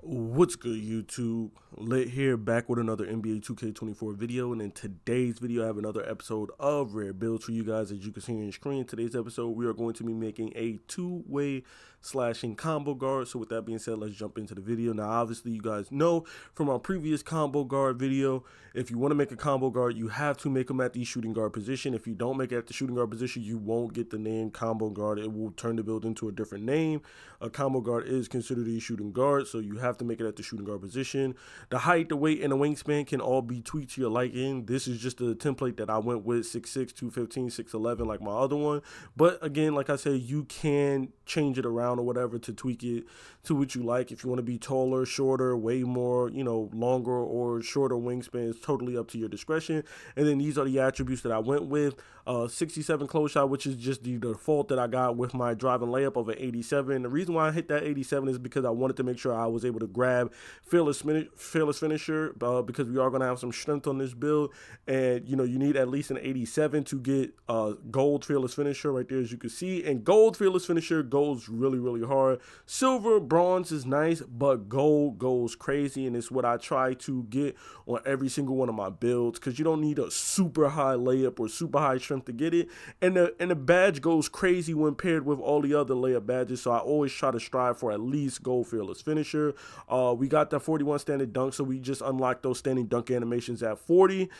What's good, YouTube? Lit here, back with another NBA 2K24 video, and in today's video, I have another episode of Rare Builds for you guys. As you can see on your screen, today's episode, we are going to be making a two-way slashing combo guard. So with that being said, let's jump into the video. Now, obviously, you guys know from our previous combo guard video, if you want to make a combo guard, you have to make them at the shooting guard position. If you don't make it at the shooting guard position, you won't get the name combo guard. It will turn the build into a different name. A combo guard is considered a shooting guard, so you have to make it at the shooting guard position. The height, the weight, and the wingspan can all be tweaked to your liking. This is just the template that I went with, 6'6", 215, 6'11", like my other one. But again, like I said, you can change it around or whatever to tweak it to what you like. If you want to be taller, shorter, way more, longer or shorter wingspan, it's totally up to your discretion. And then these are the attributes that I went with. 67 close shot, which is just the default that I got with my driving layup of an 87. The reason why I hit that 87 is because I wanted to make sure I was able to grab fearless finisher, because we are going to have some strength on this build, and you need at least an 87 to get gold fearless finisher right there, as you can see. And gold fearless finisher goes really hard. Silver, bronze is nice, but gold goes crazy, and it's what I try to get on every single one of my builds, because you don't need a super high layup or super high strength to get it, and the badge goes crazy when paired with all the other layup badges. So I always try to strive for at least gold fearless finisher. We got that 41 standing dunk, so we just unlocked those standing dunk animations at 40.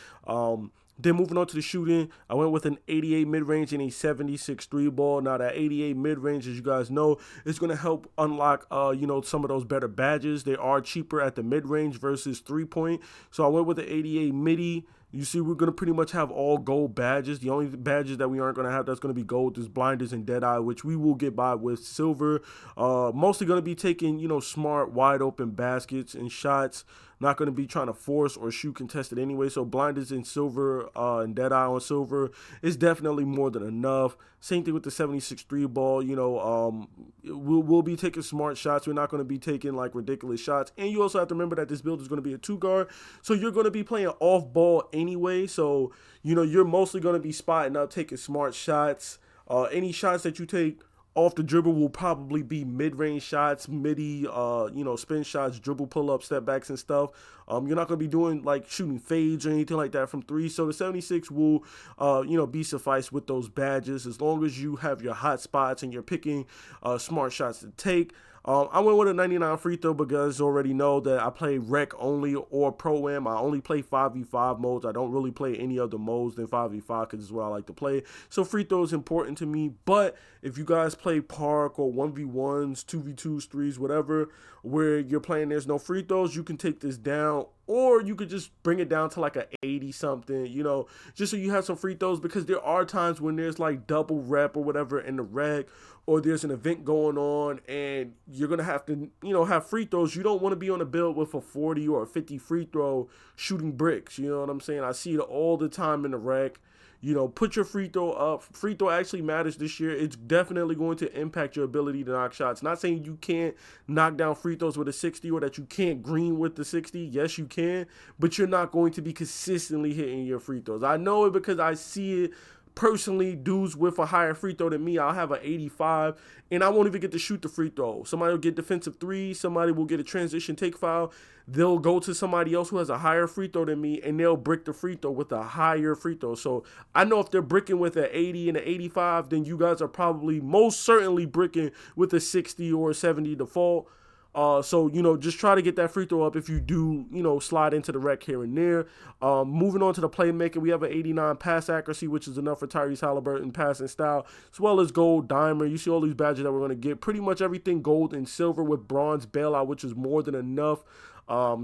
Then moving on to the shooting, I went with an 88 mid-range and a 76 three ball. Now that 88 mid-range, as you guys know, is going to help unlock, some of those better badges. They are cheaper at the mid-range versus 3-point. So I went with the 88 midi. You see, we're going to pretty much have all gold badges. The only badges that we aren't going to have that's going to be gold is blinders and deadeye, which we will get by with silver. Mostly going to be taking, smart, wide open baskets and shots. Not going to be trying to force or shoot contested anyway. So blinders in silver and deadeye on silver is definitely more than enough. Same thing with the 76 three ball. We'll be taking smart shots. We're not going to be taking like ridiculous shots. And you also have to remember that this build is going to be a two guard. So you're going to be playing off ball anyway. So, you're mostly going to be spotting up, taking smart shots. Any shots that you take off the dribble will probably be mid-range shots, midi, spin shots, dribble pull-up, step backs and stuff. You're not going to be doing like shooting fades or anything like that from three. So the 76 will, be suffice with those badges, as long as you have your hot spots and you're picking smart shots to take. I went with a 99 free throw because you already know that I play rec only or pro-am. I only play 5v5 modes. I don't really play any other modes than 5v5 because it's what I like to play. So free throw is important to me. But if you guys play park or 1v1s, 2v2s, 3s, whatever, where you're playing there's no free throws, you can take this down. Or you could just bring it down to like a 80 something, just so you have some free throws, because there are times when there's like double rep or whatever in the rec, or there's an event going on and you're going to have to, have free throws. You don't want to be on a build with a 40 or a 50 free throw shooting bricks. You know what I'm saying? I see it all the time in the rec. Put your free throw up. Free throw actually matters this year. It's definitely going to impact your ability to knock shots. Not saying you can't knock down free throws with a 60 or that you can't green with the 60. Yes, you can, but you're not going to be consistently hitting your free throws. I know it because I see it personally. Dudes with a higher free throw than me, I'll have an 85 and I won't even get to shoot the free throw. Somebody will get defensive three, somebody will get a transition take foul. They'll go to somebody else who has a higher free throw than me and they'll brick the free throw with a higher free throw. So I know if they're bricking with an 80 and an 85, then you guys are probably most certainly bricking with a 60 or a 70 default. So just try to get that free throw up if you do, slide into the rec here and there. Moving on to the playmaking, we have an 89 pass accuracy, which is enough for Tyrese Halliburton passing style, as well as gold diamond. You see all these badges that we're going to get. Pretty much everything gold and silver with bronze bailout, which is more than enough.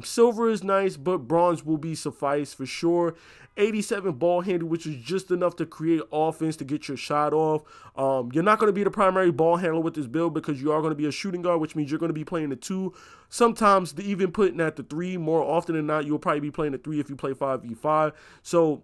Silver is nice, but bronze will be suffice for sure. 87 ball handle, which is just enough to create offense to get your shot off. You're not going to be the primary ball handler with this build because you are going to be a shooting guard, which means you're going to be playing the 2. Sometimes even putting at the 3. More often than not, you'll probably be playing the 3 if you play 5v5. So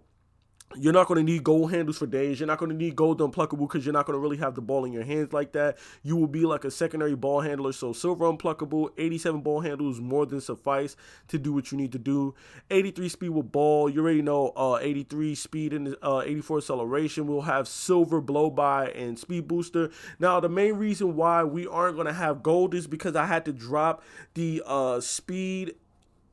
You're not going to need gold handles for days. You're not going to need gold unpluckable because you're not going to really have the ball in your hands like that. You will be like a secondary ball handler. So silver unpluckable, 87 ball handles more than suffice to do what you need to do. 83 speed with ball. You already know 83 speed and 84 acceleration. We'll have silver blow by and speed booster. Now, the main reason why we aren't going to have gold is because I had to drop the speed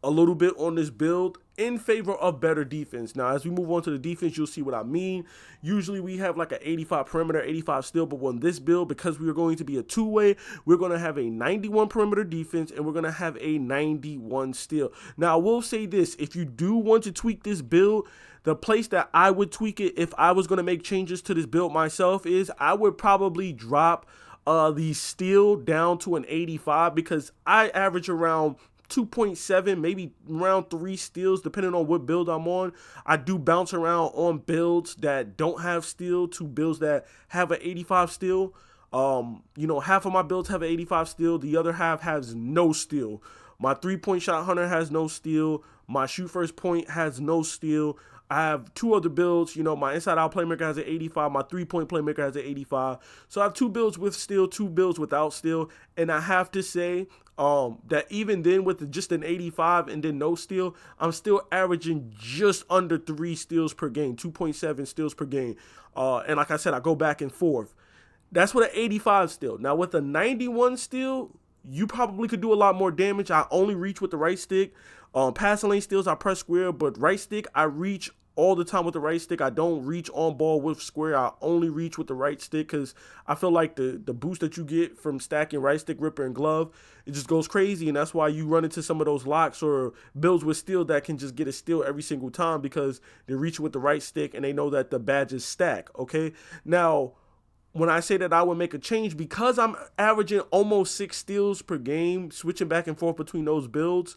a little bit on this build in favor of better defense. Now, as we move on to the defense, you'll see what I mean. Usually we have like an 85 perimeter, 85 steal, but on this build, because we are going to be a two-way, we're going to have a 91 perimeter defense and we're going to have a 91 steal. Now, I will say this, if you do want to tweak this build, the place that I would tweak it if I was going to make changes to this build myself is I would probably drop the steal down to an 85 because I average around 2.7, maybe around 3 steals, depending on what build I'm on. I do bounce around on builds that don't have steal to builds that have an 85 steal. Half of my builds have an 85 steal. The other half has no steal. My 3-point shot hunter has no steal. My shoot first point has no steal. I have 2 other builds. My inside out playmaker has an 85. My 3-point playmaker has an 85. So I have 2 builds with steal, 2 builds without steal. And I have to say that even then with just an 85 and then no steal, I'm still averaging just under 3 steals per game, 2.7 steals per game. And like I said, I go back and forth. That's with an 85 steal. Now with a 91 steal, you probably could do a lot more damage. I only reach with the right stick. Passing lane steals, I press square, but right stick, I reach all the time with the right stick. I don't reach on ball with square. I only reach with the right stick because I feel like the boost that you get from stacking right stick, ripper, and glove, it just goes crazy. And that's why you run into some of those locks or builds with steal that can just get a steal every single time because they reach with the right stick and they know that the badges stack, okay? Now, when I say that I would make a change, because I'm averaging almost 6 steals per game, switching back and forth between those builds,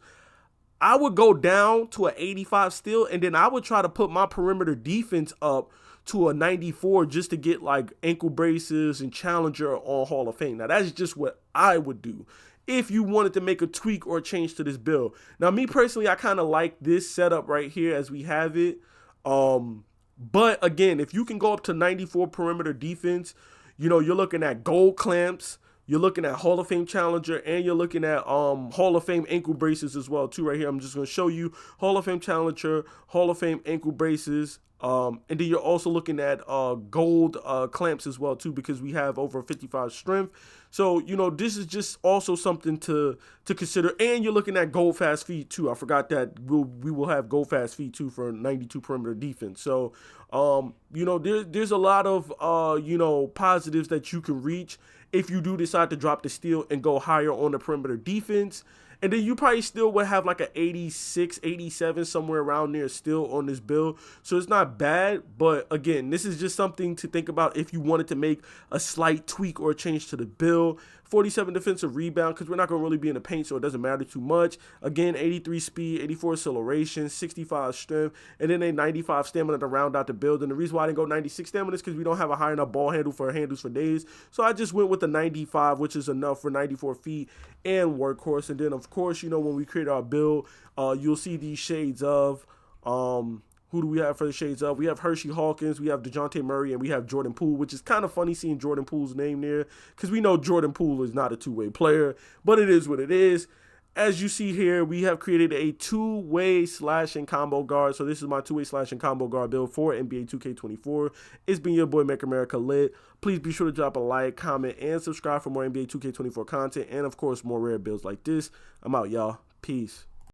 I would go down to an 85 steal, and then I would try to put my perimeter defense up to a 94 just to get like ankle braces and challenger on Hall of Fame. Now, that's just what I would do if you wanted to make a tweak or a change to this build. Now, me personally, I kind of like this setup right here as we have it. But again, if you can go up to 94 perimeter defense, you're looking at gold clamps, you're looking at Hall of Fame challenger, and you're looking at Hall of Fame ankle braces as well too. Right here, I'm just going to show you Hall of Fame challenger, Hall of Fame ankle braces, and then you're also looking at gold clamps as well too, because we have over 55 strength. So this is just also something to consider. And you're looking at gold fast feet too. I forgot that we will have gold fast feet too for 92 perimeter defense. So there's a lot of positives that you can reach if you do decide to drop the steal and go higher on the perimeter defense. And then you probably still would have like an 86, 87, somewhere around there still on this build. So it's not bad. But again, this is just something to think about if you wanted to make a slight tweak or a change to the build. 47 defensive rebound, because we're not going to really be in the paint, so it doesn't matter too much. Again, 83 speed, 84 acceleration, 65 strength, and then a 95 stamina to round out the build. And the reason why I didn't go 96 stamina is because we don't have a high enough ball handle for handles for days. So I just went with the 95, which is enough for 94 feet and workhorse. And then, of course, when we create our build, you'll see these shades of who do we have for the shades of? We have Hershey Hawkins, we have DeJounte Murray, and we have Jordan Poole, which is kind of funny seeing Jordan Poole's name there because we know Jordan Poole is not a two-way player, but it is what it is. As you see here, we have created a two-way slashing combo guard. So this is my two-way slashing combo guard build for NBA 2K24. It's been your boy, Make America Lit. Please be sure to drop a like, comment, and subscribe for more NBA 2K24 content and, of course, more rare builds like this. I'm out, y'all. Peace.